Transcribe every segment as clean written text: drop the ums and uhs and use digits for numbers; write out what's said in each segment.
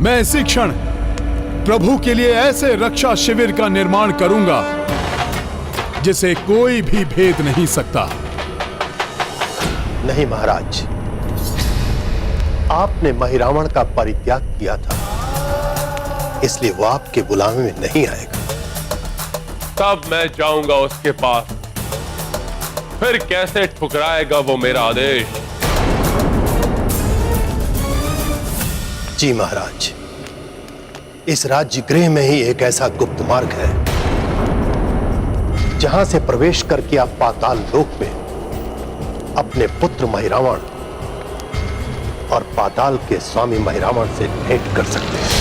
मैं इसी क्षण प्रभु के लिए ऐसे रक्षा शिविर का निर्माण करूंगा जिसे कोई भी भेद नहीं सकता। नहीं महाराज, आपने महिरावण का परित्याग किया था, इसलिए वो आपके बुलावे में नहीं आएगा। तब मैं जाऊंगा उसके पास, फिर कैसे ठुकराएगा वो मेरा आदेश। जी महाराज, इस राज्य गृह में ही एक ऐसा गुप्त मार्ग है जहां से प्रवेश करके आप पाताल लोक में अपने पुत्र महिरावण और पाताल के स्वामी महिरावण से भेंट कर सकते हैं।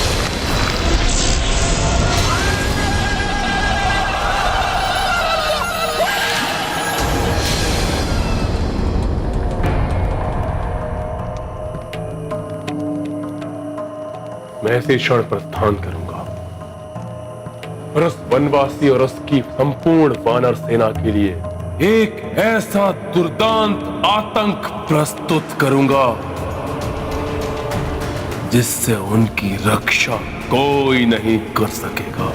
मैं इसी क्षण प्रस्थान करूंगा और उस वनवासी और उसकी संपूर्ण वानर सेना के लिए एक ऐसा दुर्दांत आतंक प्रस्तुत करूंगा जिससे उनकी रक्षा कोई नहीं कर सकेगा।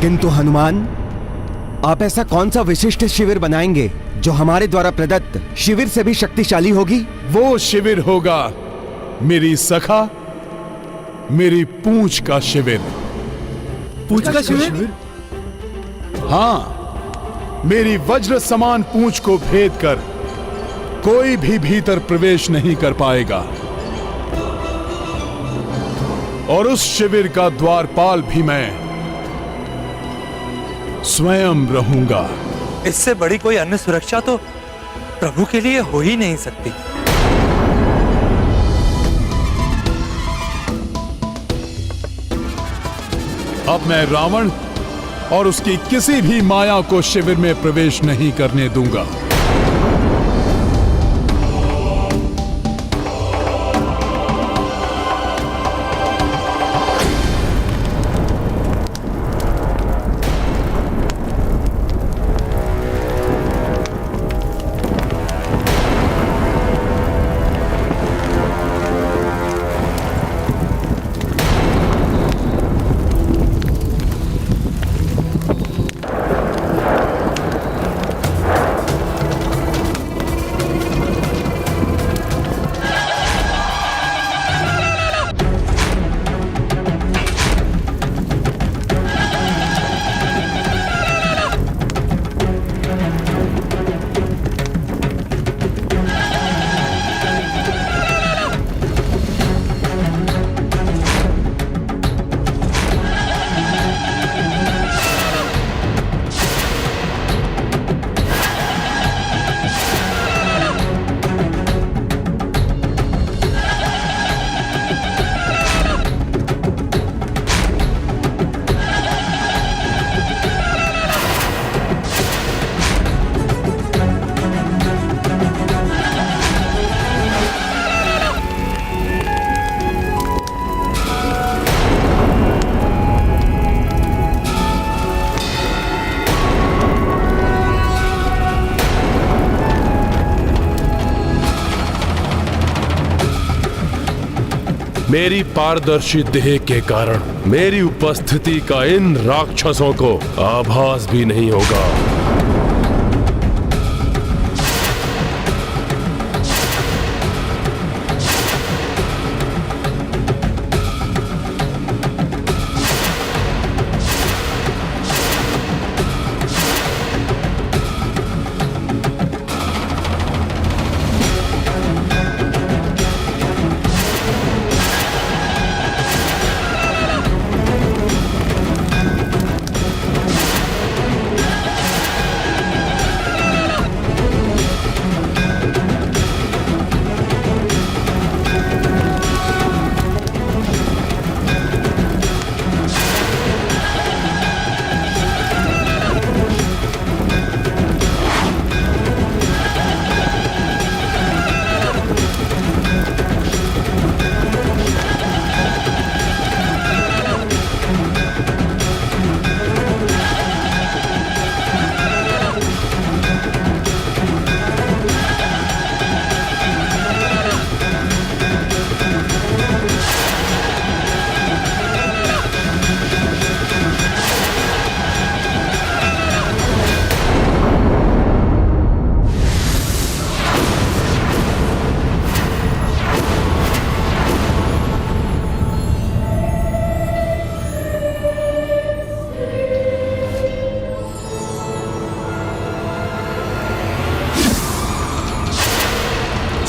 किंतु हनुमान, आप ऐसा कौन सा विशिष्ट शिविर बनाएंगे जो हमारे द्वारा प्रदत्त शिविर से भी शक्तिशाली होगी? वो शिविर होगा मेरी सखा, मेरी पूंछ का शिविर। पूंछ का शिविर? हाँ, मेरी वज्र समान पूंछ को भेद कर कोई भी भीतर प्रवेश नहीं कर पाएगा और उस शिविर का द्वारपाल भी मैं स्वयं रहूंगा। इससे बड़ी कोई अन्य सुरक्षा तो प्रभु के लिए हो ही नहीं सकती। अब मैं रावण और उसकी किसी भी माया को शिविर में प्रवेश नहीं करने दूंगा। मेरी पारदर्शी देह के कारण मेरी उपस्थिति का इन राक्षसों को आभास भी नहीं होगा।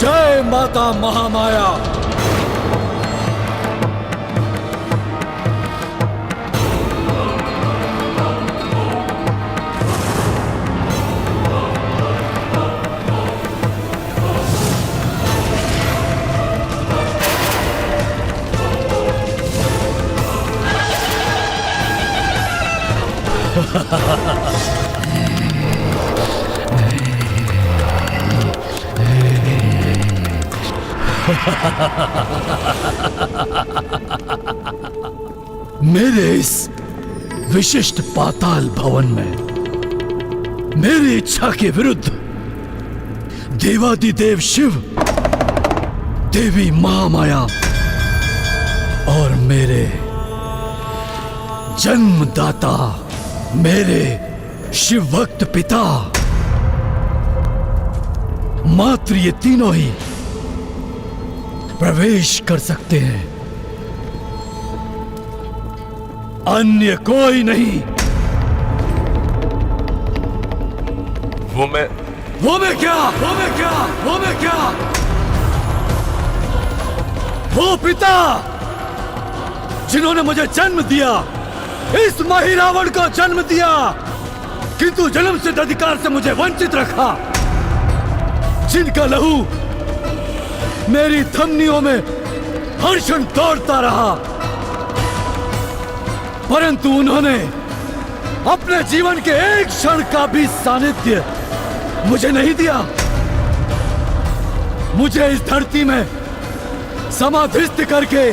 जय माता महामाया। मेरे इस विशिष्ट पाताल भवन में मेरी इच्छा के विरुद्ध देवादिदेव शिव, देवी महामाया और मेरे जन्मदाता, मेरे शिव भक्त पिता, मात्र ये तीनों ही प्रवेश कर सकते हैं, अन्य कोई नहीं। वो मैं क्या? वो पिता जिन्होंने मुझे जन्म दिया, इस महिरावण को जन्म दिया, किंतु जन्म सिद्ध अधिकार से मुझे वंचित रखा, जिनका लहू मेरी धमनियों में हर क्षण दौड़ता रहा, परंतु उन्होंने अपने जीवन के एक क्षण का भी सानिध्य मुझे नहीं दिया। मुझे इस धरती में समाधिस्थ करके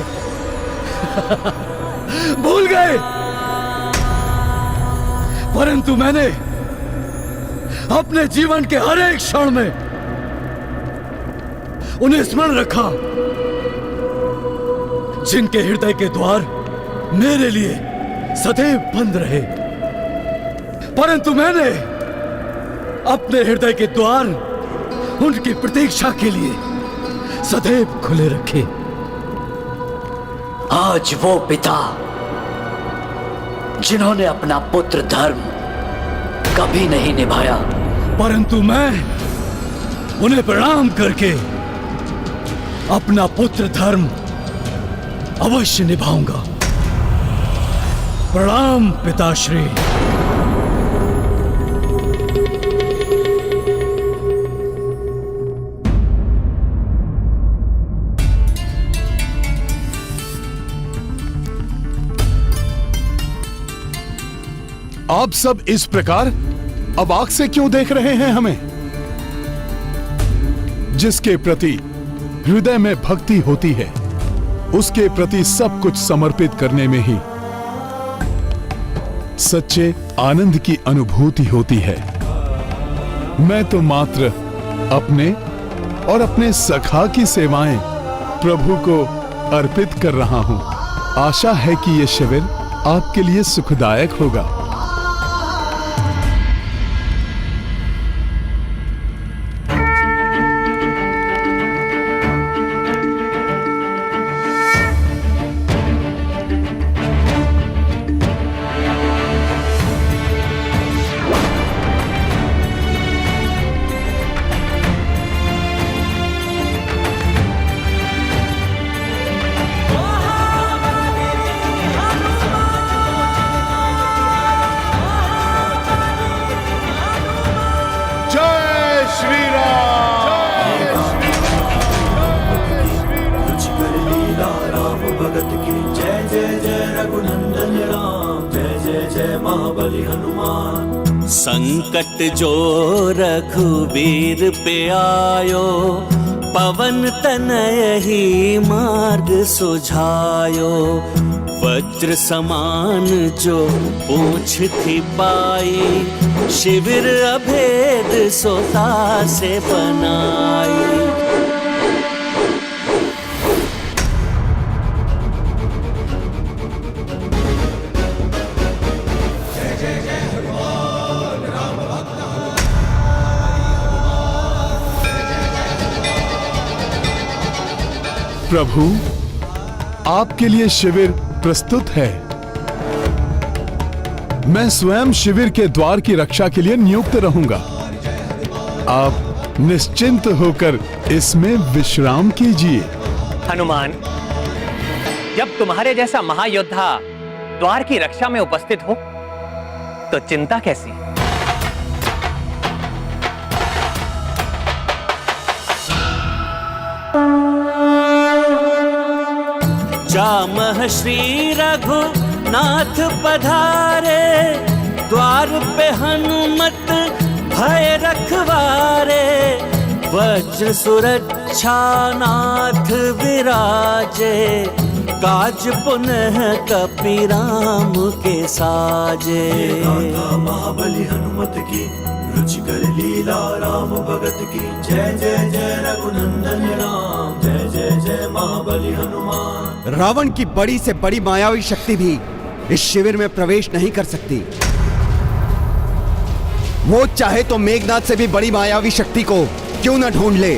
भूल गए, परंतु मैंने अपने जीवन के हर एक क्षण में उन्हें स्मरण रखा, जिनके हृदय के द्वार मेरे लिए सदैव बंद रहे, परंतु मैंने अपने हृदय के द्वार उनकी प्रतीक्षा के लिए सदैव खुले रखे। आज वो पिता जिन्होंने अपना पुत्र धर्म कभी नहीं निभाया, परंतु मैं उन्हें प्रणाम करके अपना पुत्र धर्म अवश्य निभाऊंगा। प्रणाम पिताश्री। आप सब इस प्रकार अवाक से क्यों देख रहे हैं हमें? जिसके प्रति हृदय में भक्ति होती है, उसके प्रति सब कुछ समर्पित करने में ही सच्चे आनंद की अनुभूति होती है। मैं तो मात्र अपने और अपने सखा की सेवाएं प्रभु को अर्पित कर रहा हूं। आशा है कि यह शिविर आपके लिए सुखदायक होगा। संकट जो रघुवीर पे आयो, पवन तनय ही मार्ग सुझायो। वज्र समान जो पूछ थी पाई, शिविर अभेद सोता से बनाई। प्रभु, आपके लिए शिविर प्रस्तुत है। मैं स्वयं शिविर के द्वार की रक्षा के लिए नियुक्त रहूंगा। आप निश्चिंत होकर इसमें विश्राम कीजिए। हनुमान, जब तुम्हारे जैसा महायोद्धा द्वार की रक्षा में उपस्थित हो तो चिंता कैसी? जामह श्री रघुनाथ पधारे, द्वार पे हनुमत भय रखवारे। वज्र सुरक्षा नाथ विराजे, काज पुनः कपीराम के साजे। महाबली हनुमत की, रुचिकर लीला राम भगत की। जय जय जय रघुनंदन राम, जय जय जय महाबली हनुमान। रावण की बड़ी से बड़ी मायावी शक्ति भी इस शिविर में प्रवेश नहीं कर सकती। वो चाहे तो मेघनाथ से भी बड़ी मायावी शक्ति को क्यों न ढूंढ ले।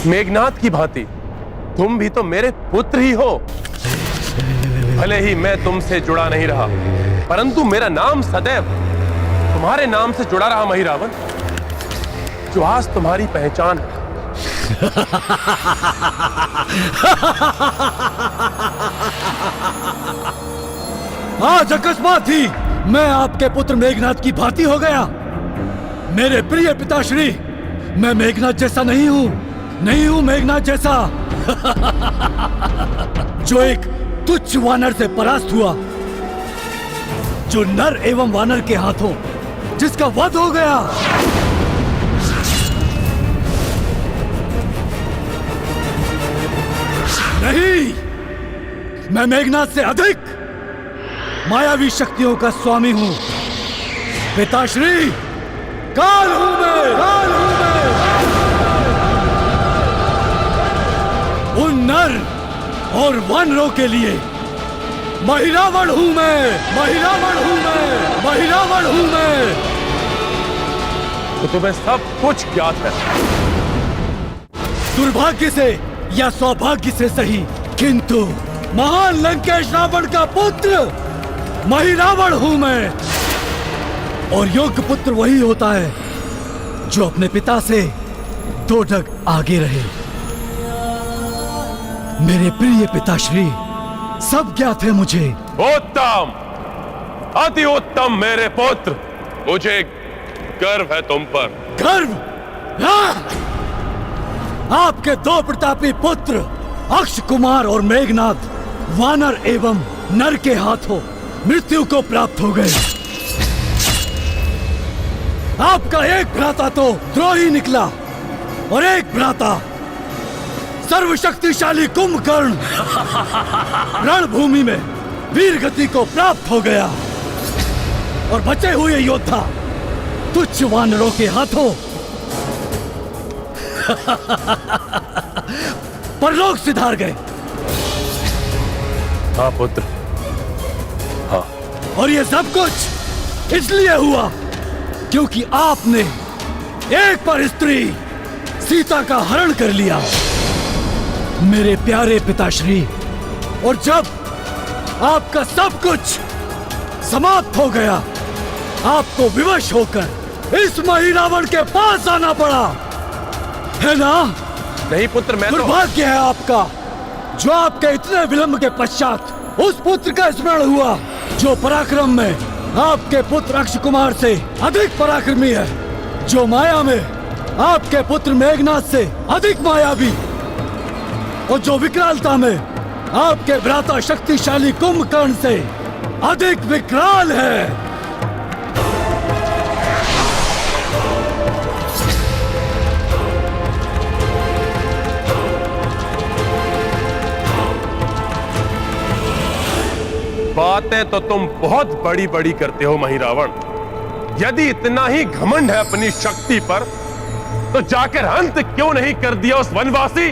मेघनाथ की भांति तुम भी तो मेरे पुत्र ही हो। भले ही मैं तुमसे जुड़ा नहीं रहा, परंतु मेरा नाम सदैव तुम्हारे नाम से जुड़ा रहा महिरावण, जो आज तुम्हारी पहचान है। आज अकस्मात ही मैं आपके पुत्र मेघनाथ की भांति हो गया। मेरे प्रिय पिताश्री, मैं मेघनाथ जैसा नहीं हूं मेघनाथ जैसा। जो एक तुच्छ वानर से परास्त हुआ, जो नर एवं वानर के हाथों जिसका वध हो गया। नहीं, मैं मेघनाथ से अधिक मायावी शक्तियों का स्वामी हूं। पिताश्री, काल हूं मैं। उन नर और वानरों के लिए महिरावण हूं मैं। तो तुम्हें सब कुछ ज्ञात है। दुर्भाग्य से या सौभाग्य से सही, किंतु महान लंकेश रावण का पुत्र महिरावण हूं मैं। और योग्य पुत्र वही होता है जो अपने पिता से 2 ढग आगे रहे। मेरे प्रिय पिताश्री, सब ज्ञात है मुझे। उत्तम, अति उत्तम मेरे पुत्र, मुझे गर्व है तुम पर। गर्व? आपके 2 प्रतापी पुत्र अक्ष कुमार और मेघनाथ वानर एवं नर के हाथों मृत्यु को प्राप्त हो गए। आपका एक भ्राता तो द्रोही निकला और एक भ्राता सर्वशक्तिशाली कुंभकर्ण रणभूमि में वीर गति को प्राप्त हो गया। और बचे हुए योद्धा तुच्छ वानरों के हाथों परलोक सिधार गए। हाँ पुत्र, हाँ। और ये सब कुछ इसलिए हुआ क्योंकि आपने एक पर स्त्री सीता का हरण कर लिया, मेरे प्यारे पिताश्री। और जब आपका सब कुछ समाप्त हो गया, आपको विवश होकर इस महिरावण के पास आना पड़ा, है ना? नहीं पुत्र, मैं दुर्भाग्य है आपका जो आपके इतने विलंब के पश्चात उस पुत्र का स्मरण हुआ जो पराक्रम में आपके पुत्र अक्ष कुमार से अधिक पराक्रमी है, जो माया में आपके पुत्र मेघनाथ से अधिक मायावी, और जो विकरालता में आपके भ्राता शक्तिशाली कुंभकर्ण से अधिक विकराल है। बातें तो तुम बहुत बड़ी बड़ी करते हो महिरावण। यदि इतना ही घमंड है अपनी शक्ति पर, तो जाकर अंत क्यों नहीं कर दिया उस वनवासी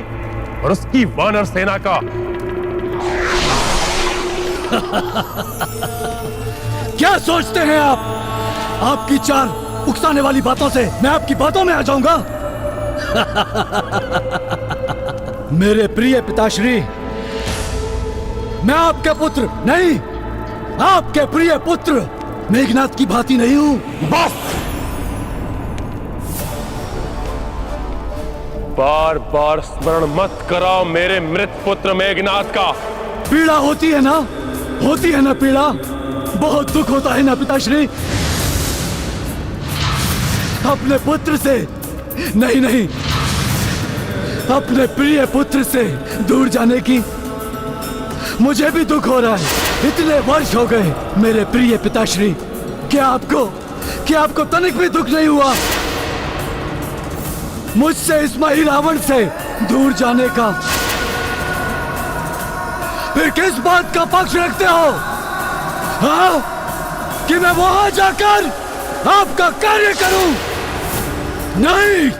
और उसकी वानर सेना का? क्या सोचते हैं आप? आपकी 4 उकसाने वाली बातों से मैं आपकी बातों में आ जाऊंगा? मेरे प्रिय पिताश्री, मैं आपके पुत्र नहीं, आपके प्रिय पुत्र मेघनाथ की भांति नहीं हूं। बस, बार बार स्मरण मत कराओ मेरे मृत पुत्र मेघनाथ का। पीड़ा होती है ना पीड़ा, बहुत दुख होता है ना पिताश्री। अपने पुत्र से नहीं, अपने प्रिय पुत्र से दूर जाने की मुझे भी दुख हो रहा है। इतने वर्ष हो गए मेरे प्रिय पिताश्री, क्या आपको तनिक भी दुख नहीं हुआ मुझसे, इस मही रावण से दूर जाने का? फिर किस बात का पक्ष रखते हो? हाँ, कि मैं वहां जाकर आपका कार्य करूं? नहीं,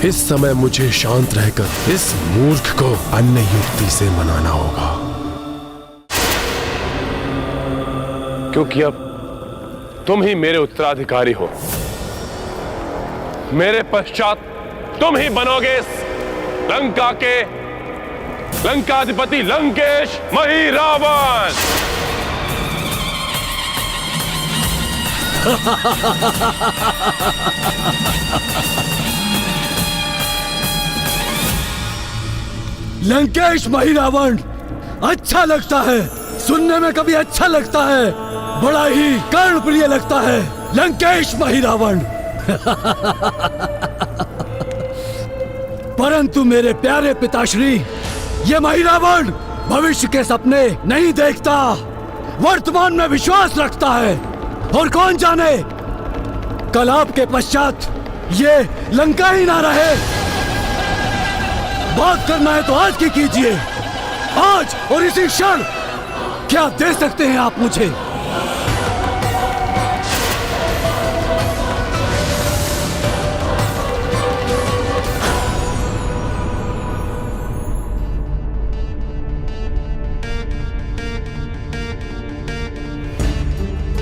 इस समय मुझे शांत रहकर इस मूर्ख को अन्य युक्ति से मनाना होगा, क्योंकि अब तुम ही मेरे उत्तराधिकारी हो। मेरे पश्चात तुम ही बनोगे इस लंका के लंकाधिपति लंकेश मही रावण। लंकेश मही रावण अच्छा लगता है, सुनने में कभी अच्छा लगता है, बड़ा ही कर्णप्रिय लगता है, लंकेश मही रावण। परंतु मेरे प्यारे पिताश्री, ये मही रावण भविष्य के सपने नहीं देखता, वर्तमान में विश्वास रखता है। और कौन जाने कल आपके पश्चात ये लंका ही ना रहे। बात करना है तो आज की कीजिए, आज और इसी क्षण। क्या दे सकते हैं आप मुझे?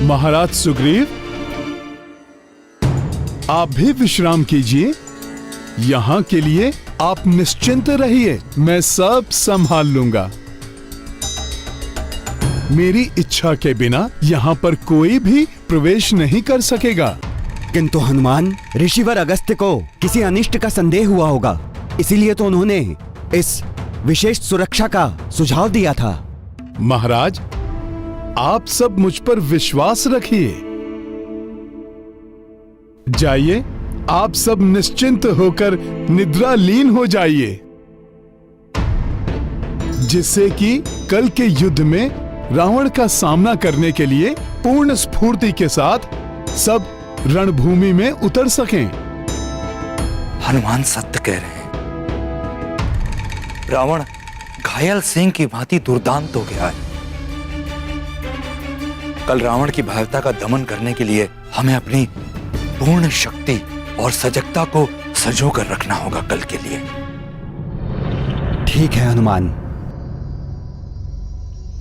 महाराज सुग्रीव, आप भी विश्राम कीजिए। यहां के लिए आप निश्चिंत रहिए, मैं सब संभाल लूंगा। मेरी इच्छा के बिना यहां पर कोई भी प्रवेश नहीं कर सकेगा। किंतु हनुमान, ऋषिवर अगस्त्य को किसी अनिष्ट का संदेह हुआ होगा, इसीलिए तो उन्होंने इस विशेष सुरक्षा का सुझाव दिया था। महाराज, आप सब मुझ पर विश्वास रखिए। जाइए, आप सब निश्चिंत होकर निद्रा लीन हो जाइए, जिससे कि कल के युद्ध में रावण का सामना करने के लिए पूर्ण स्फूर्ति के साथ सब रणभूमि में उतर सकें। हनुमान सत्य कह रहे हैं। रावण घायल सिंह की भांति दुर्दांत हो गया है। कल रावण की भयावता का दमन करने के लिए हमें अपनी पूर्ण शक्ति और सजगता को सजो कर रखना होगा कल के लिए। ठीक है हनुमान,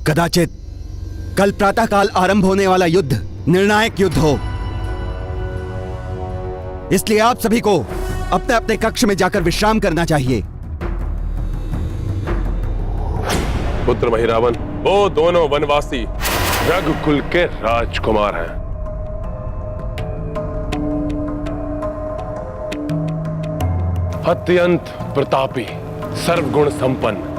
कदाचित कल प्रातःकाल आरंभ होने वाला युद्ध निर्णायक युद्ध हो, इसलिए आप सभी को अपने अपने कक्ष में जाकर विश्राम करना चाहिए। पुत्र मही रावण, वो दोनों वनवासी रघुकुल के राजकुमार हैं। अत्यंत प्रतापी, सर्वगुण संपन्न,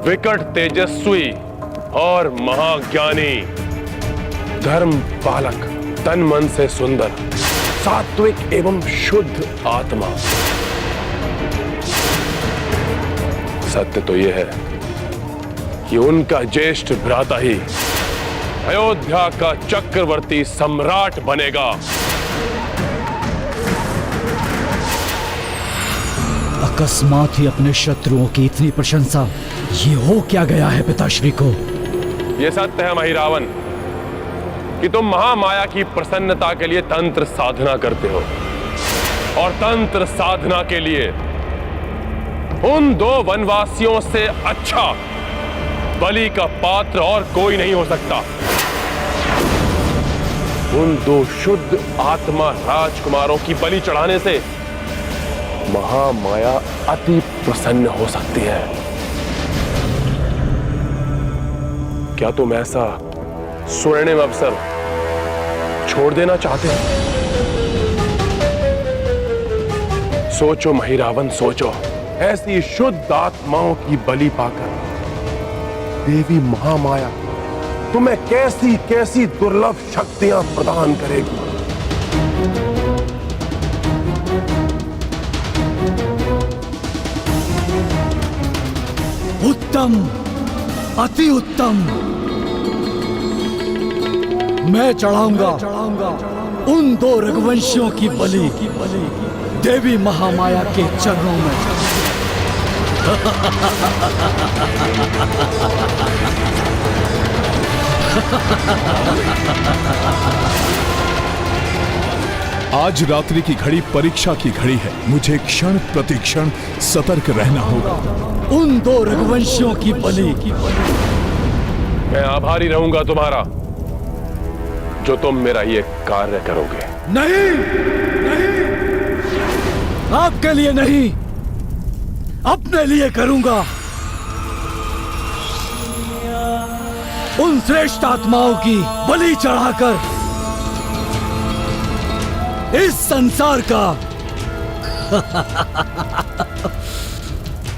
विकट तेजस्वी और महाज्ञानी, धर्म पालक, तन मन से सुंदर, सात्विक एवं शुद्ध आत्मा। सत्य तो यह है कि उनका ज्येष्ठ भ्राता ही अयोध्या का चक्रवर्ती सम्राट बनेगा। अकस्मात ही अपने शत्रुओं की इतनी प्रशंसा, ये हो क्या गया है पिताश्री को? यह सत्य है मही रावण कि तुम महामाया की प्रसन्नता के लिए तंत्र साधना करते हो, और तंत्र साधना के लिए उन दो वनवासियों से अच्छा बलि का पात्र और कोई नहीं हो सकता। उन दो शुद्ध आत्मा राजकुमारों की बलि चढ़ाने से महामाया अति प्रसन्न हो सकती है। क्या तुम ऐसा स्वर्णिम अवसर छोड़ देना चाहते हो? सोचो महिरावण, सोचो, ऐसी शुद्ध आत्माओं की बलि पाकर देवी महामाया तुम्हें कैसी कैसी दुर्लभ शक्तियां प्रदान करेगी। उत्तम, अति उत्तम। मैं चढ़ाऊंगा उन 2 रघुवंशियों की बलि देवी महामाया के चरणों में। आज रात्रि की घड़ी परीक्षा की घड़ी है। मुझे क्षण प्रतिक्षण सतर्क रहना होगा। उन 2 रघुवंशियों की बलि। मैं आभारी रहूंगा तुम्हारा, जो तुम मेरा ये कार्य करोगे। नहीं, नहीं, आपके लिए नहीं, अपने लिए करूंगा। उन श्रेष्ठ आत्माओं की बलि चढ़ाकर इस संसार का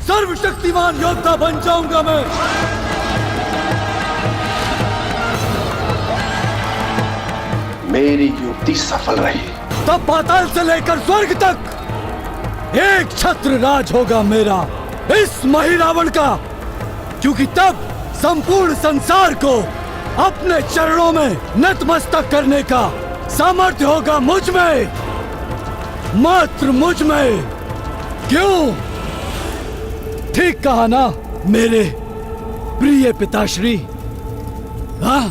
सर्वशक्तिमान योद्धा बन जाऊंगा मैं। मेरी युक्ति सफल रही। तब पाताल से लेकर स्वर्ग तक एक छत्र राज होगा मेरा, इस महिरावण का। क्योंकि तब संपूर्ण संसार को अपने चरणों में नतमस्तक करने का सामर्थ्य होगा मुझ में, मात्र मुझ में। क्यों? ठीक कहा ना मेरे प्रिय पिताश्री? हाँ,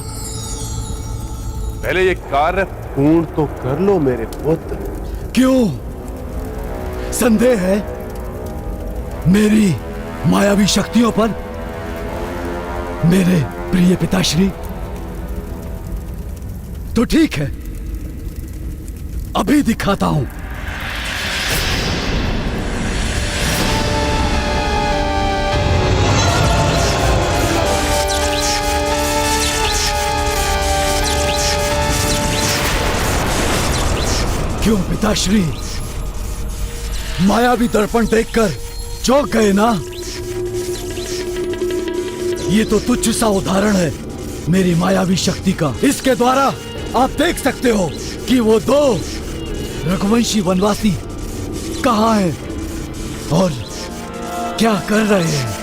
पहले ये कार्य पूर्ण तो कर लो मेरे पुत्र। क्यों? संदेह है मेरी मायावी शक्तियों पर मेरे प्रिय पिताश्री? तो ठीक है, अभी दिखाता हूं। क्यों पिताश्री, मायावी दर्पण देखकर चौंक गए ना? ये तो तुच्छ सा उदाहरण है मेरी मायावी शक्ति का। इसके द्वारा आप देख सकते हो कि वो 2 रघुवंशी वनवासी कहाँ हैं और क्या कर रहे हैं।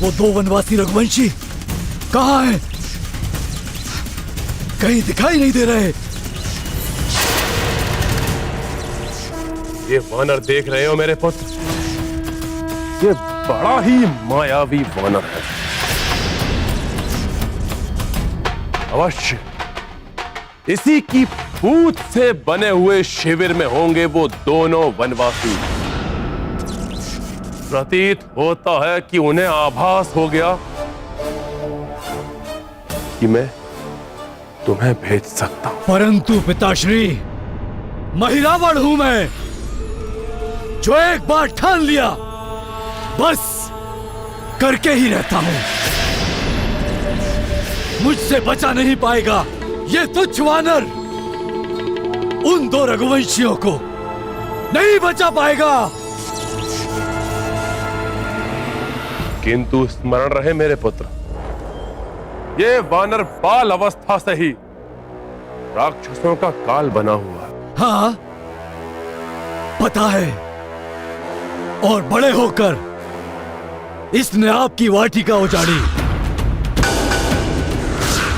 वो 2 वनवासी रघुवंशी कहाँ हैं? कहीं दिखाई नहीं दे रहे। ये वानर देख रहे हो मेरे पुत्र, ये बड़ा ही मायावी वानर है। अवश्य इसी की पूत से बने हुए शिविर में होंगे वो दोनों वनवासी। प्रतीत होता है कि उन्हें आभास हो गया कि मैं तुम्हें भेज सकता हूं। परंतु पिताश्री, महिरावण हूं मैं, जो एक बार ठान लिया बस करके ही रहता हूं। मुझसे बचा नहीं पाएगा ये तुच्छ वानर। उन 2 रघुवंशियों को नहीं बचा पाएगा। किंतु स्मरण रहे मेरे पुत्र, ये वानर बाल अवस्था से ही राक्षसों का काल बना हुआ है। हाँ, पता है। और बड़े होकर इसने आपकी वाटिका उजाड़ी,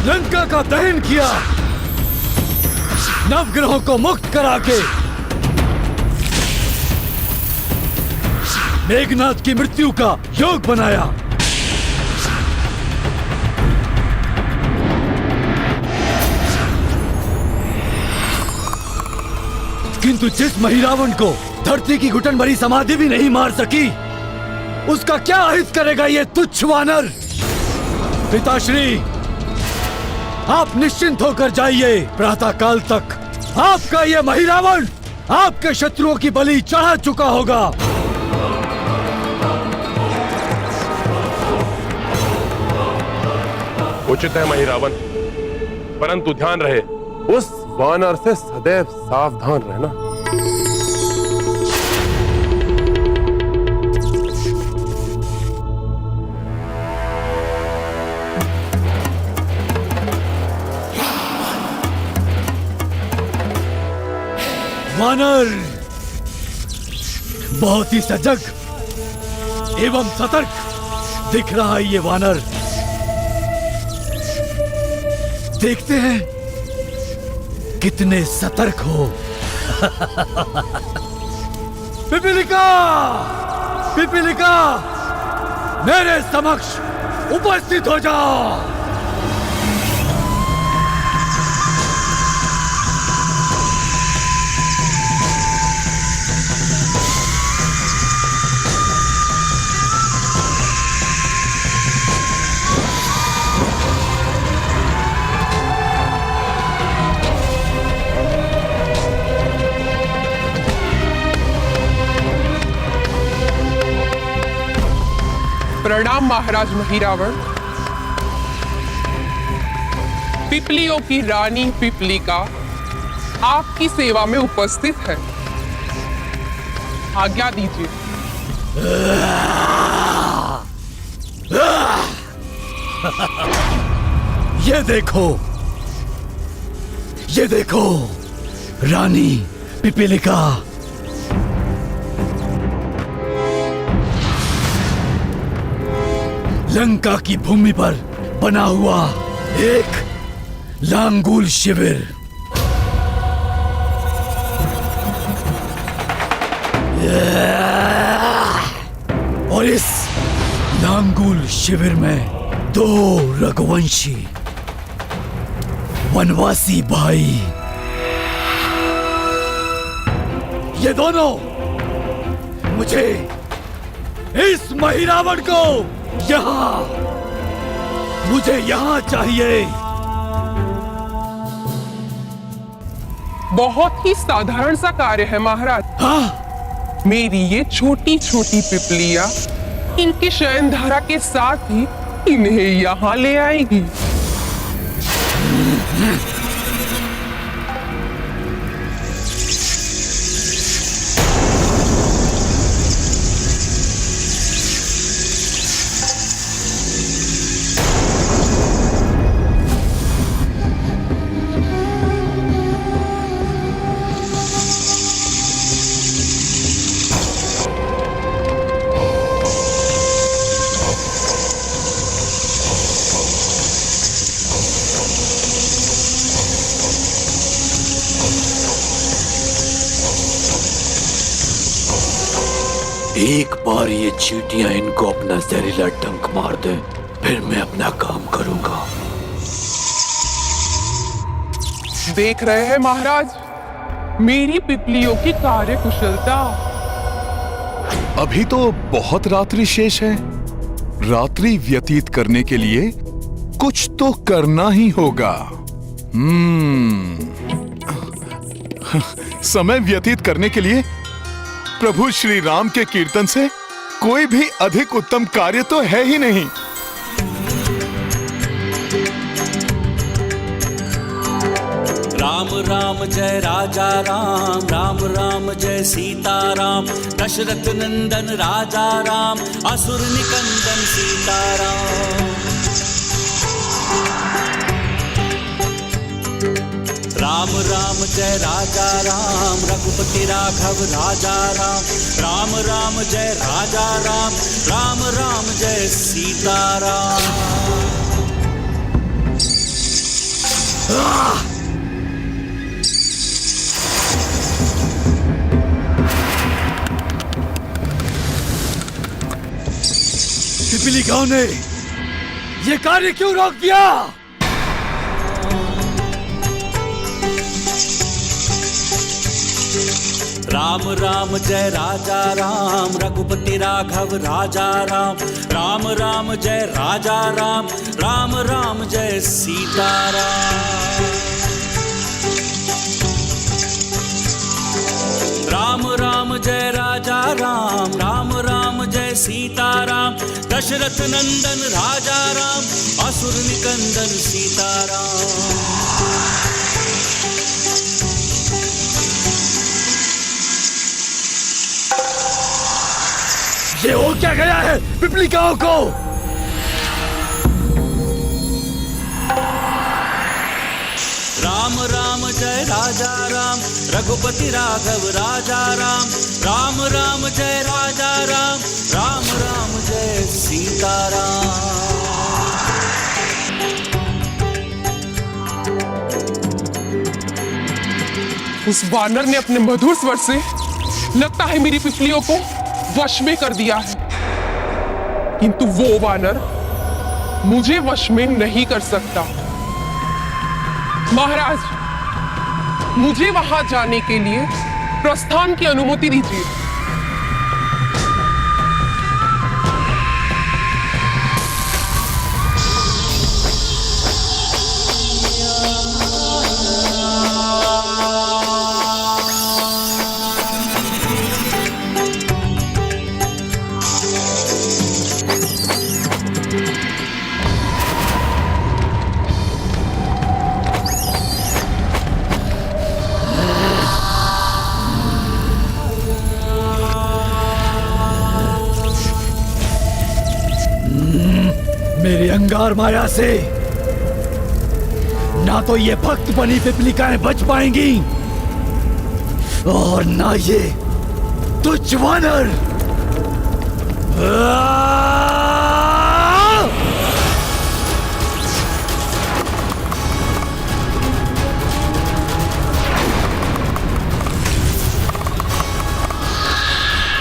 लंका का दहन किया, नवग्रहों को मुक्त करा के मेघनाथ की मृत्यु का योग बनाया। किंतु जिस महिरावण को धरती की घुटन भरी समाधि भी नहीं मार सकी, उसका क्या अहित करेगा ये तुच्छ वानर? पिताश्री, आप निश्चिंत होकर जाइए। प्रातः काल तक आपका ये महिरावण आपके शत्रुओं की बलि चढ़ा चुका होगा। उचित है महिरावण, परंतु ध्यान रहे उस वानर से सदैव सावधान रहना। वानर बहुत ही सजग एवं सतर्क दिख रहा है ये वानर। देखते हैं कितने सतर्क हो। पिपीलिका, पिपीलिका, मेरे समक्ष उपस्थित हो जाओ। प्रणाम महाराज महिरावण। पिपलियों की रानी पिपलिका आपकी सेवा में उपस्थित है, आज्ञा दीजिए। ये देखो रानी पिपीलिका। लंका की भूमि पर बना हुआ एक लांगुल शिविर। और इस लांगुल शिविर में 2 रघुवंशी वनवासी भाई, ये दोनों मुझे इस महिरावण को मुझे यहाँ चाहिए। बहुत ही साधारण सा कार्य है महाराज। हाँ? मेरी ये छोटी छोटी पिपलियां इनकी शयन धारा के साथ ही इन्हें यहाँ ले आएगी। एक बार ये चींटियां इनको अपना जहरीला डंक मार दे, फिर मैं अपना काम करूंगा। देख रहे हैं महाराज मेरी पिपलियों की कार्य कुशलता। अभी तो बहुत रात्रि शेष है। रात्रि व्यतीत करने के लिए कुछ तो करना ही होगा। समय व्यतीत करने के लिए प्रभु श्री राम के कीर्तन से कोई भी अधिक उत्तम कार्य तो है ही नहीं। राम राम जय राजा राम, राम राम जय सीता राम। दशरथ नंदन राजा राम, असुर निकंदन सीता राम। राम राम जय राजा राम, रघुपति राघव राजा राम। राम राम जय राजा राम, राम राम जय सीता राम। पिपीलिकाओं ने ये कार्य क्यों रोक दिया? राम राम जय राजा राम रघुपति राघव राजा राम राम राम जय राजा राम राम राम जय सीताराम राम राम जय राजा राम राम राम जय सीताराम दशरथ नंदन राजा राम असुर निकंदन सीताराम ये हो क्या गया है पिपलिकाओं को? राम राम जय राजा राम रघुपति राघव राजा राम राम राम जय राजा राम राम राम जय सीताराम उस वानर ने अपने मधुर स्वर से लगता है मेरी पिपलियों को वश में कर दिया है, किंतु वो वानर मुझे वश में नहीं कर सकता। महाराज, मुझे वहां जाने के लिए प्रस्थान की अनुमति दीजिए। मेरी अंगार माया से ना तो ये भक्त बनी पिपलिकाएं बच पाएंगी और ना ये तुच्छ वानर।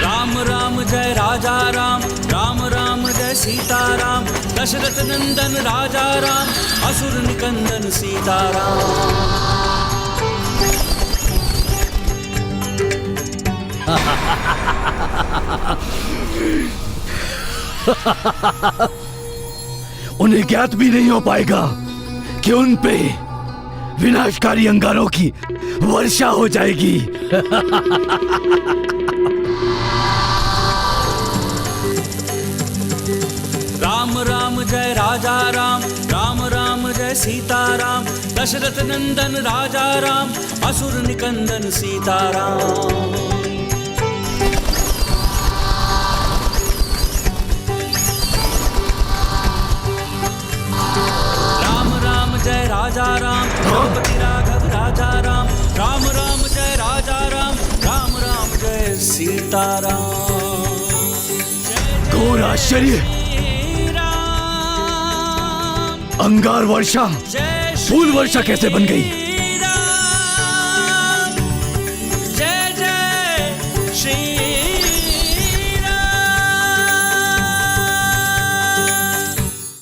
राम राम जय राजा राम राम राम जय सीताराम दशरथ नंदन राजा राम असुर निकंदन सीताराम उन्हें ज्ञात भी नहीं हो पाएगा कि उन पे विनाशकारी अंगारों की वर्षा हो जाएगी। राम राम जय राजा राम राम राम जय सीताराम दशरथ नंदन राजा राम असुर निकंदन सीताराम राम राम जय राजा राम रघुपति राघव राजा राम राम राम जय राजा राम राम राम जय सीताराम घोर आश्चर्य, अंगार वर्षा फूल वर्षा कैसे बन गई? जय जय श्री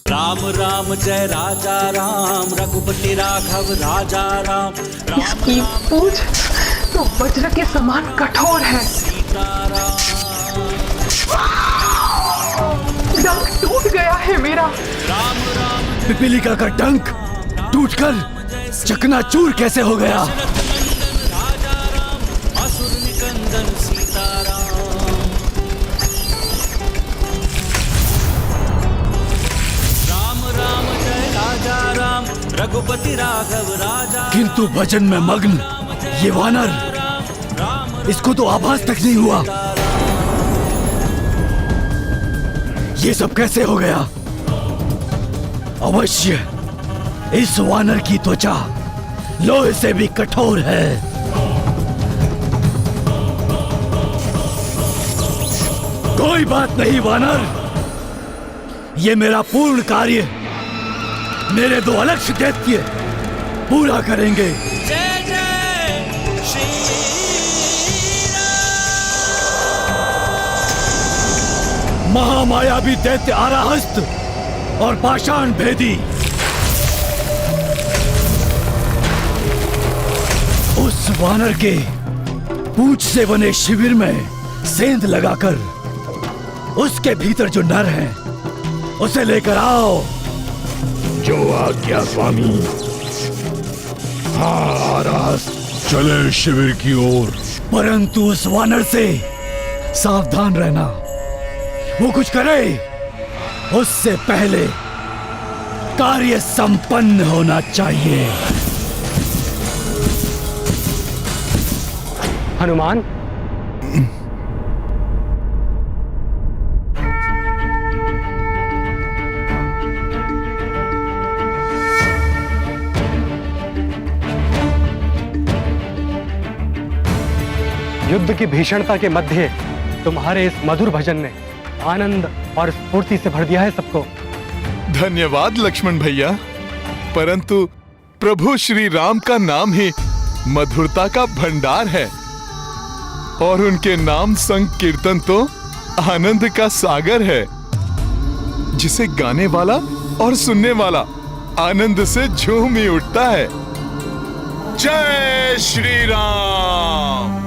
राम राम जय राजा राम रघुपति राघव राजा राम इसकी पूंछ तो वज्र के समान कठोर है। डंक टूट गया है मेरा। पिपीलिका का डंक टूटकर चकनाचूर कैसे हो गया? राजा राम असुर निकंदन सीताराम राम राम जय राजा राम रघुपति राघव राजा। किंतु भजन में मग्न ये वानर, इसको तो आभास तक नहीं हुआ। ये सब कैसे हो गया? अवश्य इस वानर की त्वचा लोहे से भी कठोर है। कोई बात नहीं वानर, ये मेरा पूर्ण कार्य मेरे दो अलक्ष्य दैत्य पूरा करेंगे। जय जय श्री महामायावी दैत्य आराहस्त और पाषाण भेदी उस वानर के पूंछ से बने शिविर में सेंध लगाकर उसके भीतर जो नर है उसे लेकर आओ। जो आज्ञा स्वामी। चले शिविर की ओर। परंतु उस वानर से सावधान रहना। वो कुछ करे उससे पहले कार्य संपन्न होना चाहिए। हनुमान, युद्ध की भीषणता के मध्य तुम्हारे इस मधुर भजन ने आनंद और स्फूर्ति से भर दिया है सबको। धन्यवाद लक्ष्मण भैया, परंतु प्रभु श्री राम का नाम ही मधुरता का भंडार है और उनके नाम संकीर्तन तो आनंद का सागर है, जिसे गाने वाला और सुनने वाला आनंद से झूम ही उठता है। जय श्री राम।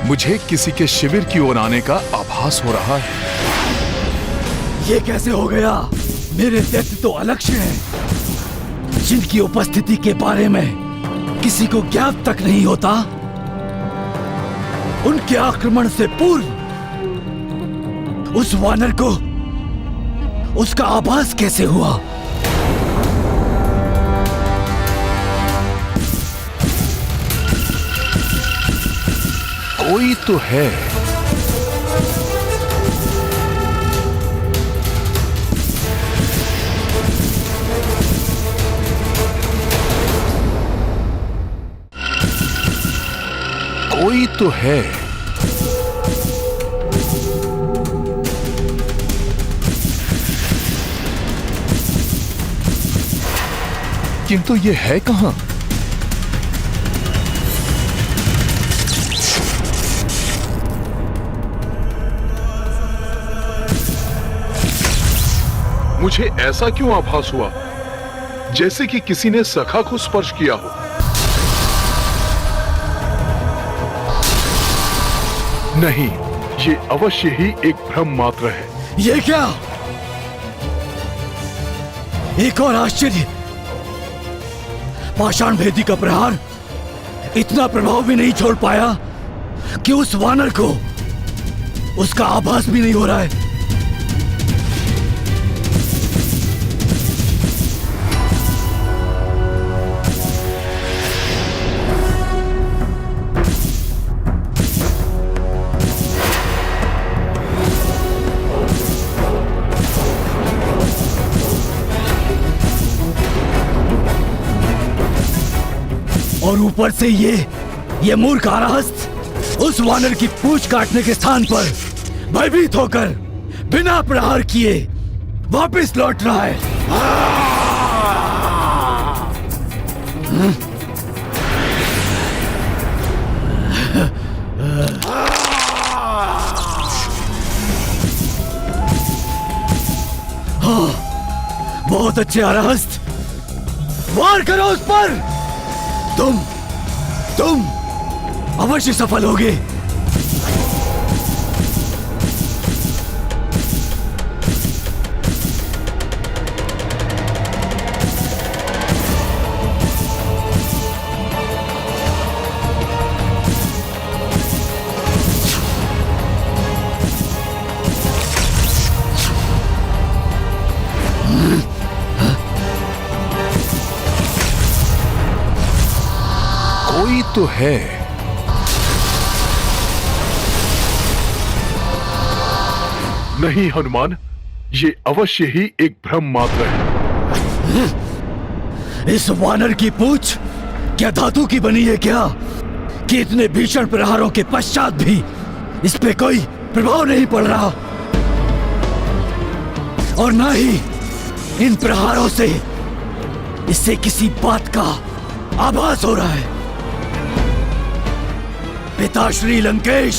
मुझे किसी के शिविर की ओर आने का आभास हो रहा है। ये कैसे हो गया? मेरे दैत्य तो अलक्ष्य हैं, जिनकी उपस्थिति के बारे में किसी को ज्ञात तक नहीं होता। उनके आक्रमण से पूर्व उस वानर को उसका आभास कैसे हुआ? कोई तो है। कोई तो है। किंतु ये है कहां? मुझे ऐसा क्यों आभास हुआ जैसे कि किसी ने सखा को स्पर्श किया हो? नहीं, ये अवश्य ही एक भ्रम मात्र है। ये क्या? एक और आश्चर्य, पाषाण भेदी का प्रहार इतना प्रभाव भी नहीं छोड़ पाया कि उस वानर को उसका आभास भी नहीं हो रहा है। और ऊपर से ये मूर्ख आराहस्त उस वानर की पूंछ काटने के स्थान पर भयभीत होकर बिना प्रहार किए वापस लौट रहा है। बहुत अच्छे आराहस्त, वार करो उस पर। तुम अवश्य सफल होगे। कोई तो है। नहीं हनुमान, ये अवश्य ही एक भ्रम मात्र है। इस वानर की पूंछ क्या धातु की बनी है क्या, कि इतने भीषण प्रहारों के पश्चात भी इस पे कोई प्रभाव नहीं पड़ रहा, और ना ही इन प्रहारों से इससे किसी बात का आभास हो रहा है। पिता श्री लंकेश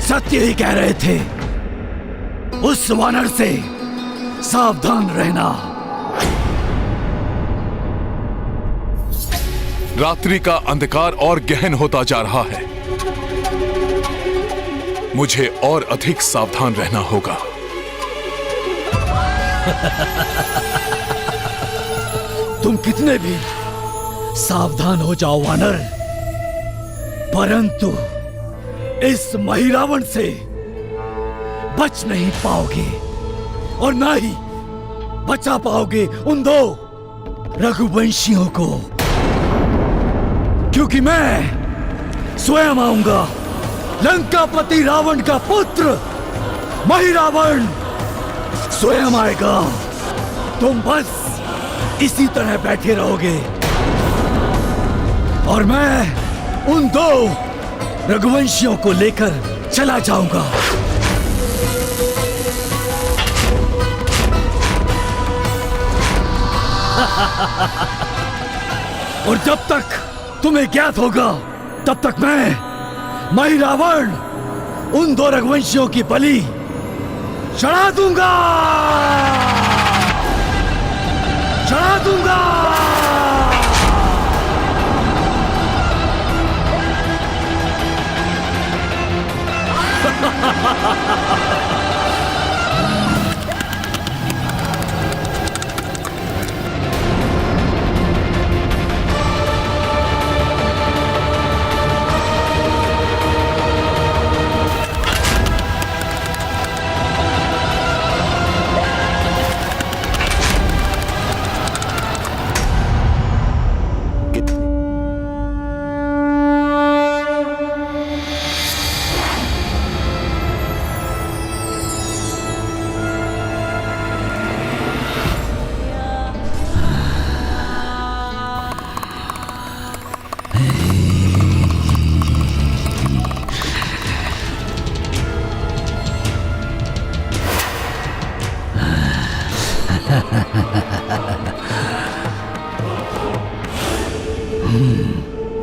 सत्य ही कह रहे थे, उस वानर से सावधान रहना। रात्रि का अंधकार और गहन होता जा रहा है, मुझे और अधिक सावधान रहना होगा। तुम कितने भी सावधान हो जाओ वानर, परंतु इस महिरावण से बच नहीं पाओगे, और ना ही बचा पाओगे उन दो रघुवंशियों को, क्योंकि मैं स्वयं आऊंगा, लंकापति रावण का पुत्र महिरावण स्वयं आएगा। तुम बस इसी तरह बैठे रहोगे और मैं उन दो रघुवंशियों को लेकर चला जाऊंगा। और जब तक तुम्हें ज्ञात होगा, तब तक मैं महिरावण उन दो रघुवंशियों की बलि चढ़ा दूंगा, चढ़ा दूंगा।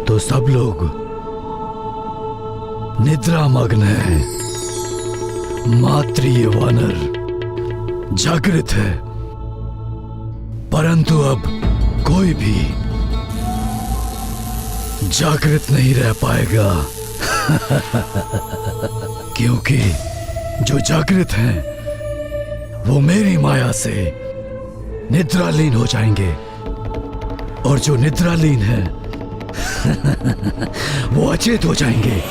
तो सब लोग निद्रा मग्न है, मात्र ये वानर जागृत है, परंतु अब कोई भी जागृत नहीं रह पाएगा। क्योंकि जो जागृत हैं वो मेरी माया से निद्रालीन हो जाएंगे, और जो निद्रालीन है वो अचेत हो जाएंगे।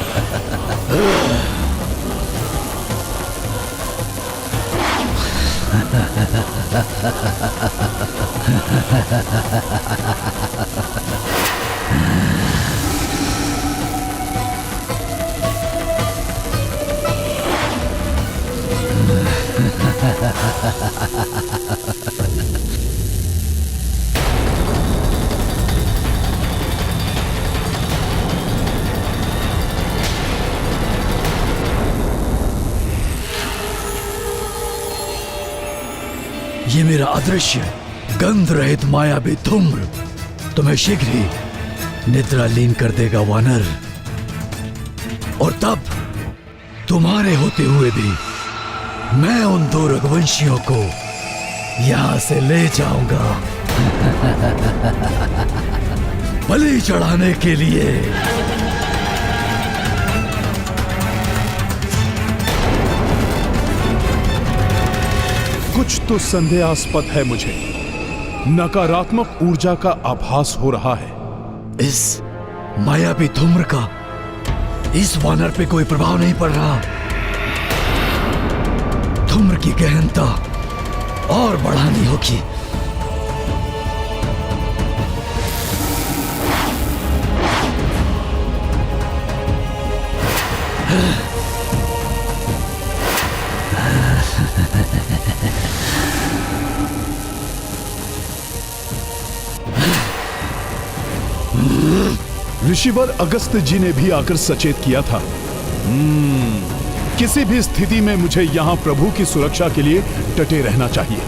ये मेरा अदृश्य गंध रहित मायावी धूम्र तुम्हें शीघ्र ही निद्रालीन कर देगा वानर, और तब तुम्हारे होते हुए भी मैं उन दो रघुवंशियों को यहां से ले जाऊंगा बलि चढ़ाने के लिए। कुछ तो संदेहास्पद है, मुझे नकारात्मक ऊर्जा का आभास हो रहा है। इस मायावी धूम्र का इस वानर पे कोई प्रभाव नहीं पड़ रहा। धूम्र की गहनता और बढ़ानी होगी। ऋषिवर अगस्त्य जी ने भी आकर सचेत किया था। किसी भी स्थिति में मुझे यहां प्रभु की सुरक्षा के लिए डटे रहना चाहिए।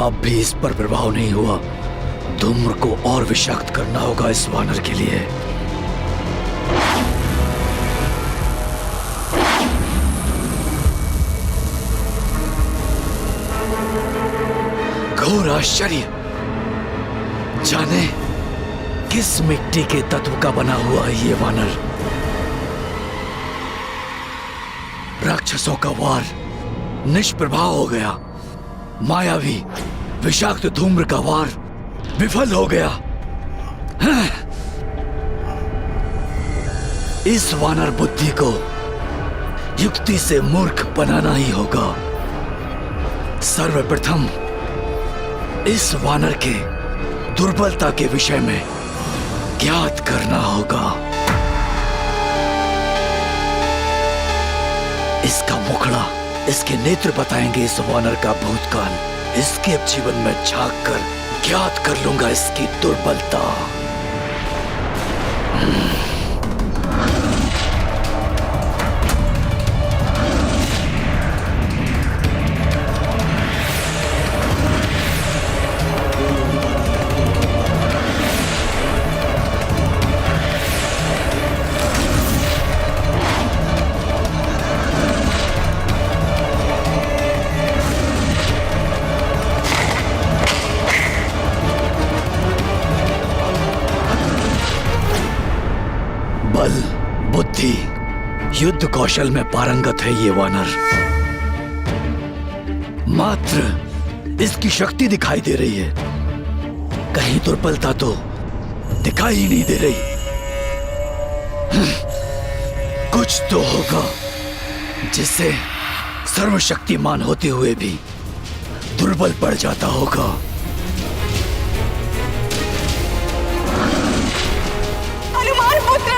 अब भी इस पर प्रभाव नहीं हुआ। धूम्र को और विषाक्त करना होगा इस वानर के लिए। घोर आश्चर्य! जाने किस मिट्टी के तत्व का बना हुआ है ये वानर। राक्षसों का वार निष्प्रभाव हो गया। मायावी विषाक्त धूम्र का वार विफल हो गया। इस वानर बुद्धि को युक्ति से मूर्ख बनाना ही होगा। सर्वप्रथम इस वानर के दुर्बलता के विषय में ज्ञात करना होगा। इसका मुखड़ा, इसके नेत्र बताएंगे इस वानर का भूतकाल। इसके जीवन में झांक कर ज्ञात कर लूंगा इसकी दुर्बलता। बल, बुद्धि, युद्ध कौशल में पारंगत है ये वानर। मात्र इसकी शक्ति दिखाई दे रही है, कहीं दुर्बलता तो दिखाई ही नहीं दे रही। कुछ तो होगा जिससे सर्वशक्तिमान होते हुए भी दुर्बल पड़ जाता होगा।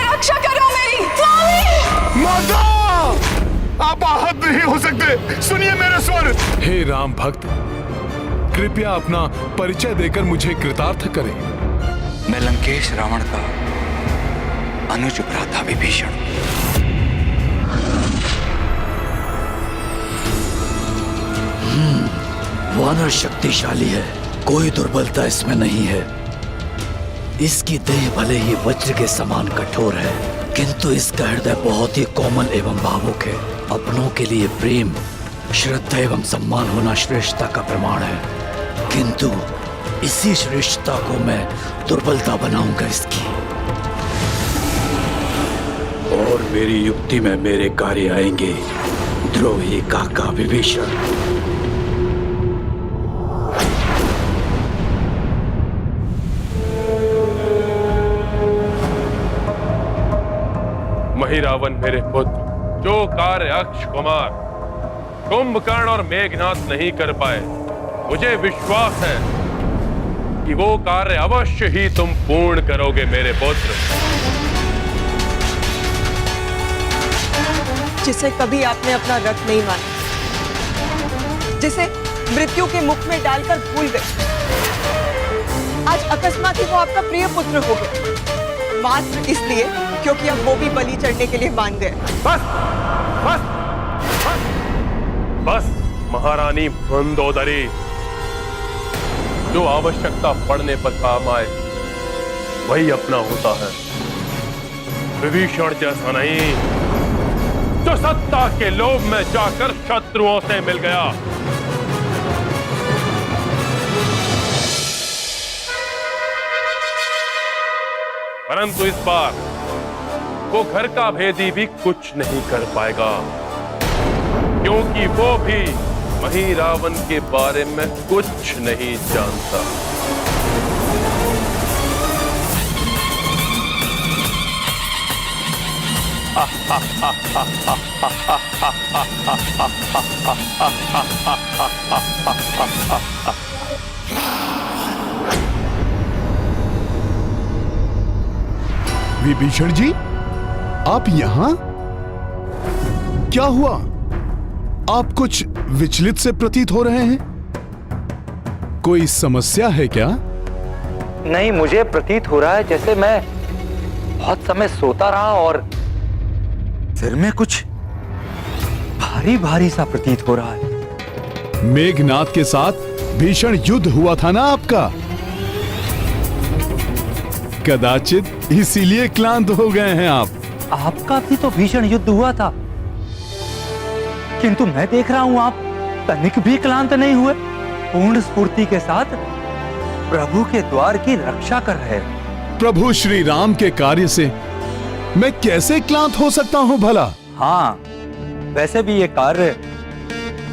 रक्षा करो मेरी स्वामी। माता, आप आहत नहीं हो सकते, सुनिए मेरे स्वर। हे राम भक्त, कृपया अपना परिचय देकर मुझे कृतार्थ करें। मैं लंकेश रावण का अनुज भ्राता विभीषण। वानर शक्तिशाली है, कोई दुर्बलता इसमें नहीं है। इसकी देह भले ही वज्र के समान कठोर है, किंतु इसका हृदय बहुत ही कोमल एवं भावुक है। अपनों के लिए प्रेम, श्रद्धा एवं सम्मान होना श्रेष्ठता का प्रमाण है, किंतु इसी श्रेष्ठता को मैं दुर्बलता बनाऊंगा इसकी। और मेरी युक्ति में मेरे कार्य आएंगे द्रोही काका विभीषण। रावण मेरे पुत्र, जो कार्य अक्ष कुमार, कुंभकर्ण और मेघनाथ नहीं कर पाए, मुझे विश्वास है कि वो कार्य अवश्य ही तुम पूर्ण करोगे मेरे पुत्र। जिसे कभी आपने अपना रथ नहीं माना, जिसे मृत्यु के मुख में डालकर भूल गए, आज अकस्मात ही वो आपका प्रिय पुत्र हो गया, मात्र इसलिए क्योंकि अब वो भी बलि चढ़ने के लिए मान गए। बस बस बस, बस महारानी मंदोदरी, जो आवश्यकता पड़ने पर काम आए वही अपना होता है। विभीषण जैसा नहीं, जो सत्ता के लोभ में जाकर शत्रुओं से मिल गया। परंतु इस बार वो घर का भेदी भी कुछ नहीं कर पाएगा, क्योंकि वो भी वही रावण के बारे में कुछ नहीं जानता। विभीषण जी, आप यहां? क्या हुआ? आप कुछ विचलित से प्रतीत हो रहे हैं। कोई समस्या है क्या? नहीं, मुझे प्रतीत हो रहा है जैसे मैं बहुत समय सोता रहा और सिर में कुछ भारी भारी सा प्रतीत हो रहा है। मेघनाथ के साथ भीषण युद्ध हुआ था ना आपका, कदाचित इसीलिए क्लांत हो गए हैं आप। आपका भी तो भीषण युद्ध हुआ था, किंतु मैं देख रहा हूं आप तनिक भी क्लांत नहीं हुए, पूर्ण स्फूर्ति के साथ प्रभु के द्वार की रक्षा कर रहे हैं। प्रभु श्री राम के कार्य से मैं कैसे क्लांत हो सकता हूं भला? हाँ, वैसे भी ये कार्य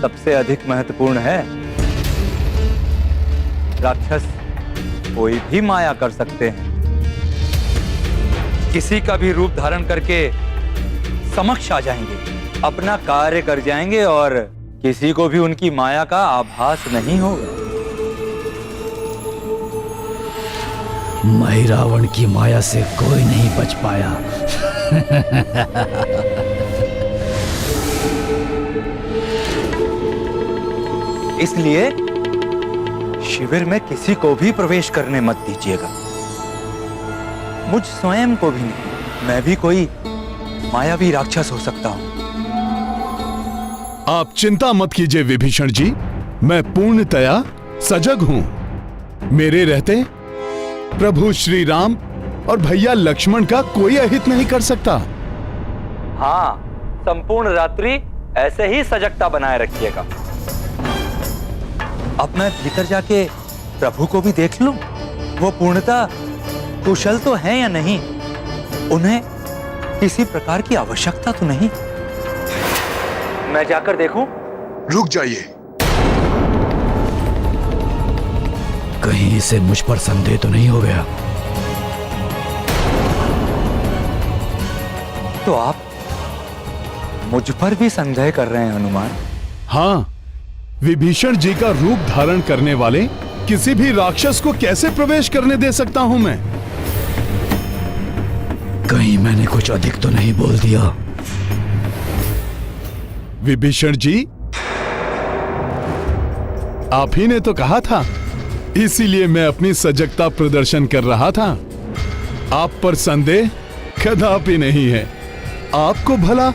सबसे अधिक महत्वपूर्ण है। राक्षस कोई भी माया कर सकते हैं, किसी का भी रूप धारण करके समक्ष आ जाएंगे, अपना कार्य कर जाएंगे और किसी को भी उनकी माया का आभास नहीं होगा। महिरावण की माया से कोई नहीं बच पाया। इसलिए शिविर में किसी को भी प्रवेश करने मत दीजिएगा, मुझ स्वयं को भी नहीं। मैं भी कोई मायावी राक्षस हो सकता हूं। आप चिंता मत कीजिए विभीषण जी, मैं पूर्णतया सजग हूं। मेरे रहते प्रभु श्री राम और भैया लक्ष्मण का कोई अहित नहीं कर सकता। हाँ, संपूर्ण रात्रि ऐसे ही सजगता बनाए रखिएगा। अब मैं भीतर जाके प्रभु को भी देख लूं, वो पूर्णतः कुशल तो हैं या नहीं, उन्हें किसी प्रकार की आवश्यकता तो नहीं। मैं जाकर देखूं? रुक जाइए, कहीं इसे मुझ पर संदेह तो नहीं हो गया? तो आप मुझ पर भी संदेह कर रहे हैं हनुमान? हाँ, विभीषण जी का रूप धारण करने वाले किसी भी राक्षस को कैसे प्रवेश करने दे सकता हूं मैं? कहीं मैंने कुछ अधिक तो नहीं बोल दिया? विभीषण जी, आप ही ने तो कहा था, इसीलिए मैं अपनी सजगता प्रदर्शन कर रहा था। आप पर संदेह कदापि नहीं है। आपको भला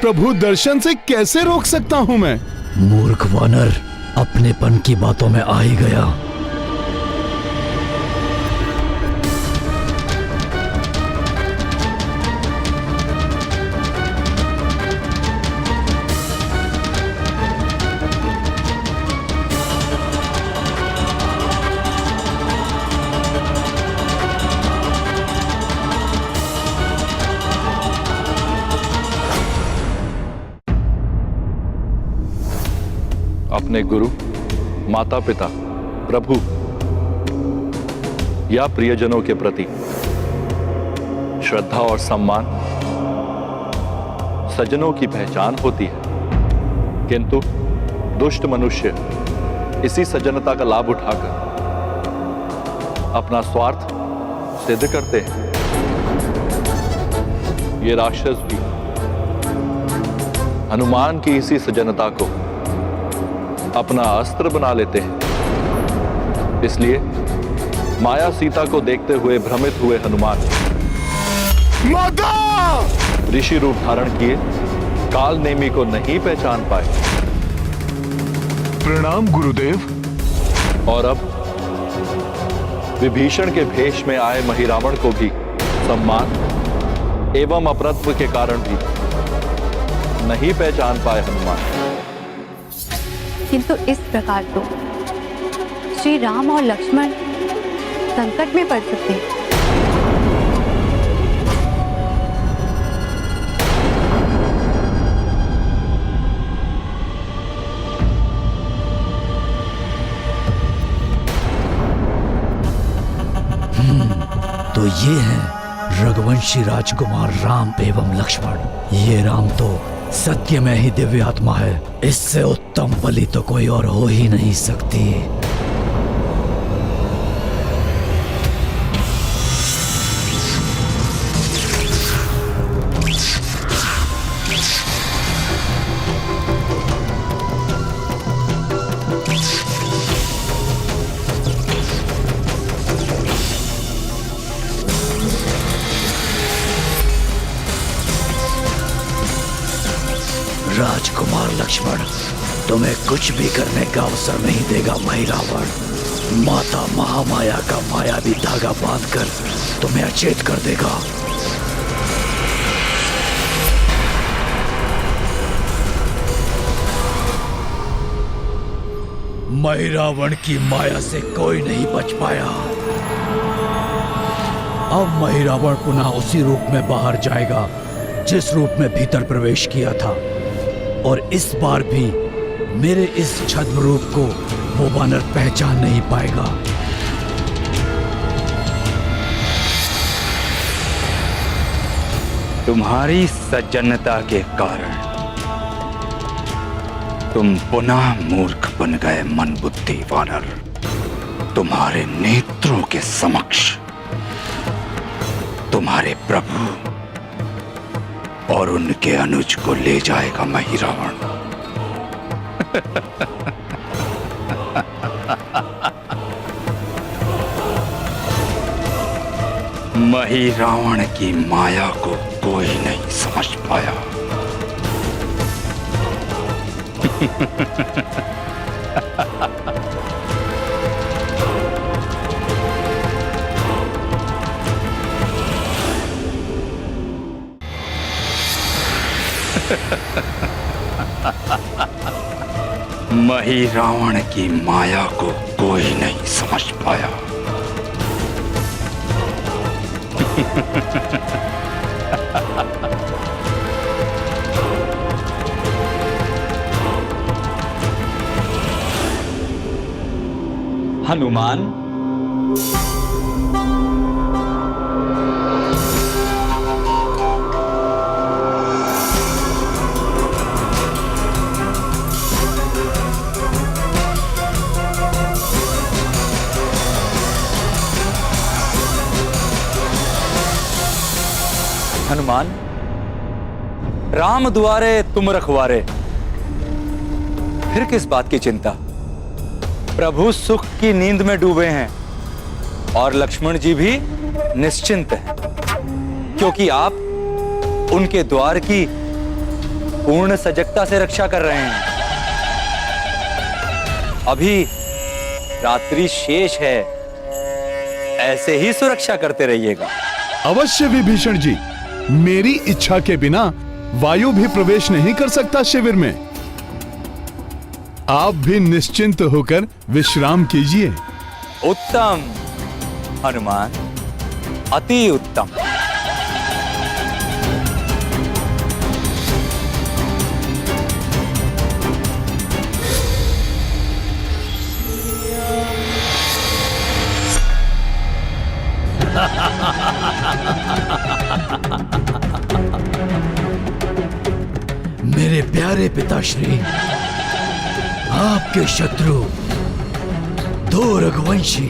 प्रभु दर्शन से कैसे रोक सकता हूं मैं? मूर्ख वानर, अपनेपन की बातों में आ ही गया। अपने गुरु, माता पिता, प्रभु या प्रियजनों के प्रति श्रद्धा और सम्मान सज्जनों की पहचान होती है, किंतु दुष्ट मनुष्य इसी सज्जनता का लाभ उठाकर अपना स्वार्थ सिद्ध करते हैं। ये राक्षस भी हनुमान की इसी सज्जनता को अपना अस्त्र बना लेते हैं। इसलिए माया सीता को देखते हुए भ्रमित हुए हनुमान ऋषि रूप धारण किए काल नेमी को नहीं पहचान पाए। प्रणाम गुरुदेव। और अब विभीषण के भेष में आए महिरावण को भी सम्मान एवं अपरत्व के कारण भी नहीं पहचान पाए हनुमान। किंतु इस प्रकार तो श्री राम और लक्ष्मण संकट में पड़ सकते हैं। तो ये हैं रघुवंशी राजकुमार राम एवं लक्ष्मण। ये राम तो सत्य में ही दिव्य आत्मा है, इससे उत्तम बलि तो कोई और हो ही नहीं सकती। राजकुमार लक्ष्मण तुम्हें कुछ भी करने का अवसर नहीं देगा महिरावण। माता महामाया का मायावी धागा बांधकर तुम्हें अचेत कर देगा। महिरावण की माया से कोई नहीं बच पाया। अब महिरावण पुनः उसी रूप में बाहर जाएगा जिस रूप में भीतर प्रवेश किया था, और इस बार भी मेरे इस छद्म रूप को वो वानर पहचान नहीं पाएगा। तुम्हारी सज्जनता के कारण तुम पुनः मूर्ख बन गए मन बुद्धि वानर। तुम्हारे नेत्रों के समक्ष तुम्हारे प्रभु और उनके अनुज को ले जाएगा महिरावण। महिरावण की माया को कोई नहीं समझ पाया। महिरावण की माया को कोई नहीं समझ पाया। हनुमान, हनुमान, राम दुआरे तुम रखवारे। फिर किस बात की चिंता? प्रभु सुख की नींद में डूबे हैं और लक्ष्मण जी भी निश्चिंत हैं, क्योंकि आप उनके द्वार की पूर्ण सजगता से रक्षा कर रहे हैं। अभी रात्रि शेष है, ऐसे ही सुरक्षा करते रहिएगा। अवश्य विभीषण जी, मेरी इच्छा के बिना वायु भी प्रवेश नहीं कर सकता शिविर में। आप भी निश्चिंत होकर विश्राम कीजिए। उत्तम हनुमान, अति उत्तम। मेरे प्यारे पिताश्री, आपके शत्रु दो रघुवंशी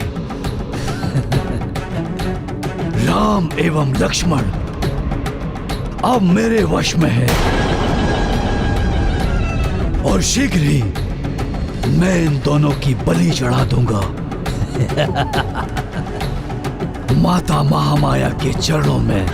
राम एवं लक्ष्मण अब मेरे वश में है, और शीघ्र ही मैं इन दोनों की बलि चढ़ा दूंगा माता महामाया के चरणों में।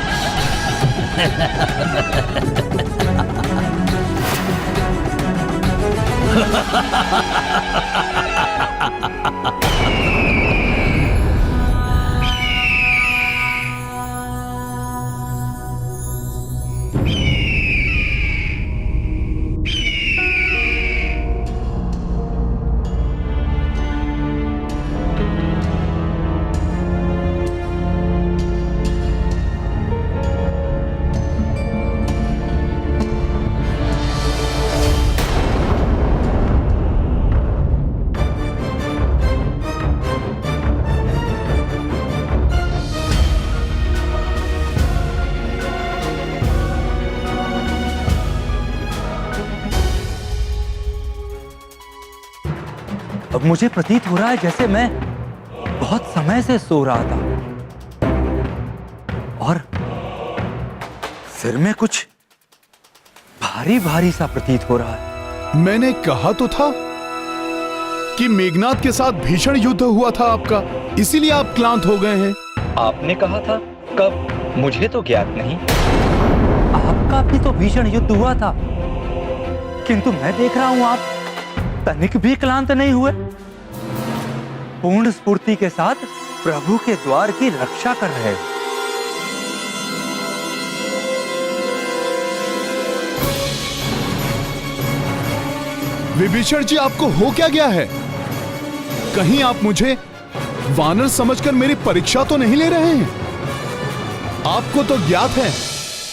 अब मुझे प्रतीत हो रहा है जैसे मैं बहुत समय से सो रहा था और सिर में कुछ भारी भारी सा प्रतीत हो रहा है। मैंने कहा तो था कि मेघनाद के साथ भीषण युद्ध हुआ था आपका, इसीलिए आप क्लांत हो गए हैं। आपने कहा था? कब? मुझे तो ज्ञात नहीं। आपका भी तो भीषण युद्ध हुआ था, किंतु मैं देख रहा हूं आप तनिक भी क्लांत नहीं हुए, पूर्ण स्फूर्ति के साथ प्रभु के द्वार की रक्षा कर रहे हो। विभीषण जी, आपको हो क्या गया है? कहीं आप मुझे वानर समझकर मेरी परीक्षा तो नहीं ले रहे हैं? आपको तो ज्ञात है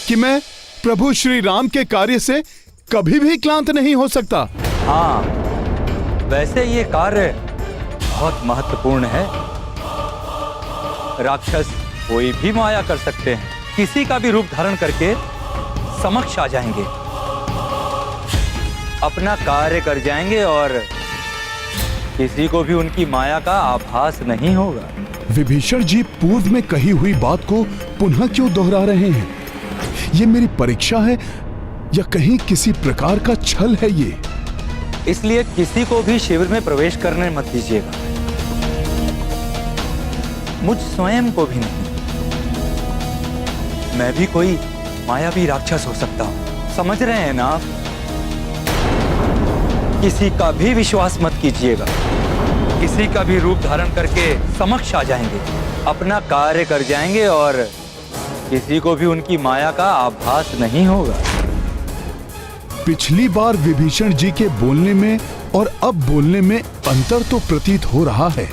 कि मैं प्रभु श्री राम के कार्य से कभी भी क्लांत नहीं हो सकता। हाँ, वैसे ये कार्य बहुत महत्वपूर्ण है। राक्षस कोई भी माया कर सकते हैं, किसी का भी रूप धारण करके समक्ष आ जाएंगे, अपना कार्य कर जाएंगे और किसी को भी उनकी माया का आभास नहीं होगा। विभीषण जी पूर्व में कही हुई बात को पुनः क्यों दोहरा रहे हैं? ये मेरी परीक्षा है या कहीं किसी प्रकार का छल है ये? इसलिए किसी को भी शिविर में प्रवेश करने मत दीजिएगा, मुझ स्वयं को भी नहीं। मैं भी कोई मायावी राक्षस हो सकता हूं, समझ रहे हैं ना आप? किसी का भी विश्वास मत कीजिएगा, किसी का भी रूप धारण करके समक्ष आ जाएंगे, अपना कार्य कर जाएंगे और किसी को भी उनकी माया का आभास नहीं होगा। पिछली बार विभीषण जी के बोलने में और अब बोलने में अंतर तो प्रतीत हो रहा है।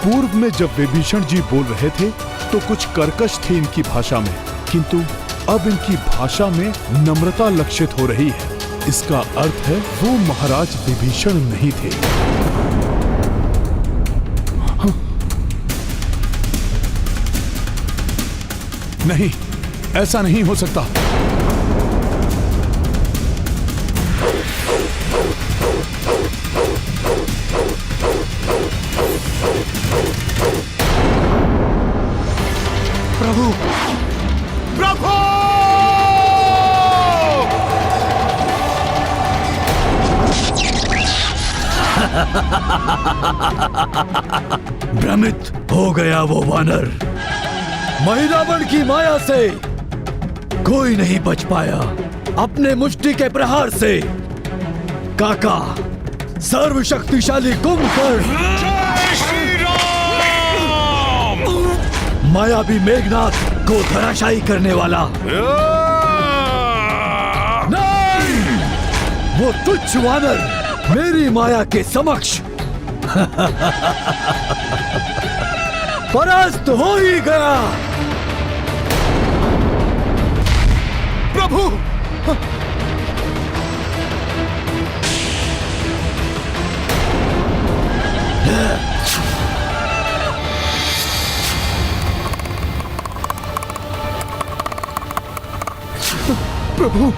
पूर्व में जब विभीषण जी बोल रहे थे तो कुछ कर्कश थे इनकी भाषा में, किंतु अब इनकी भाषा में नम्रता लक्षित हो रही है। इसका अर्थ है वो महाराज विभीषण नहीं थे। हाँ। नहीं, ऐसा नहीं हो सकता। प्रभु, प्रभु! भ्रमित हो गया वो वानर। महिरावण की माया से कोई नहीं बच पाया। अपने मुष्टि के प्रहार से काका सर्वशक्तिशाली कुंभकर्ण, मायावी मेघनाथ को धराशायी करने वाला। नहीं, वो तुच्छ वानर मेरी माया के समक्ष परास्त हो ही गया। प्रभु! प्रभु!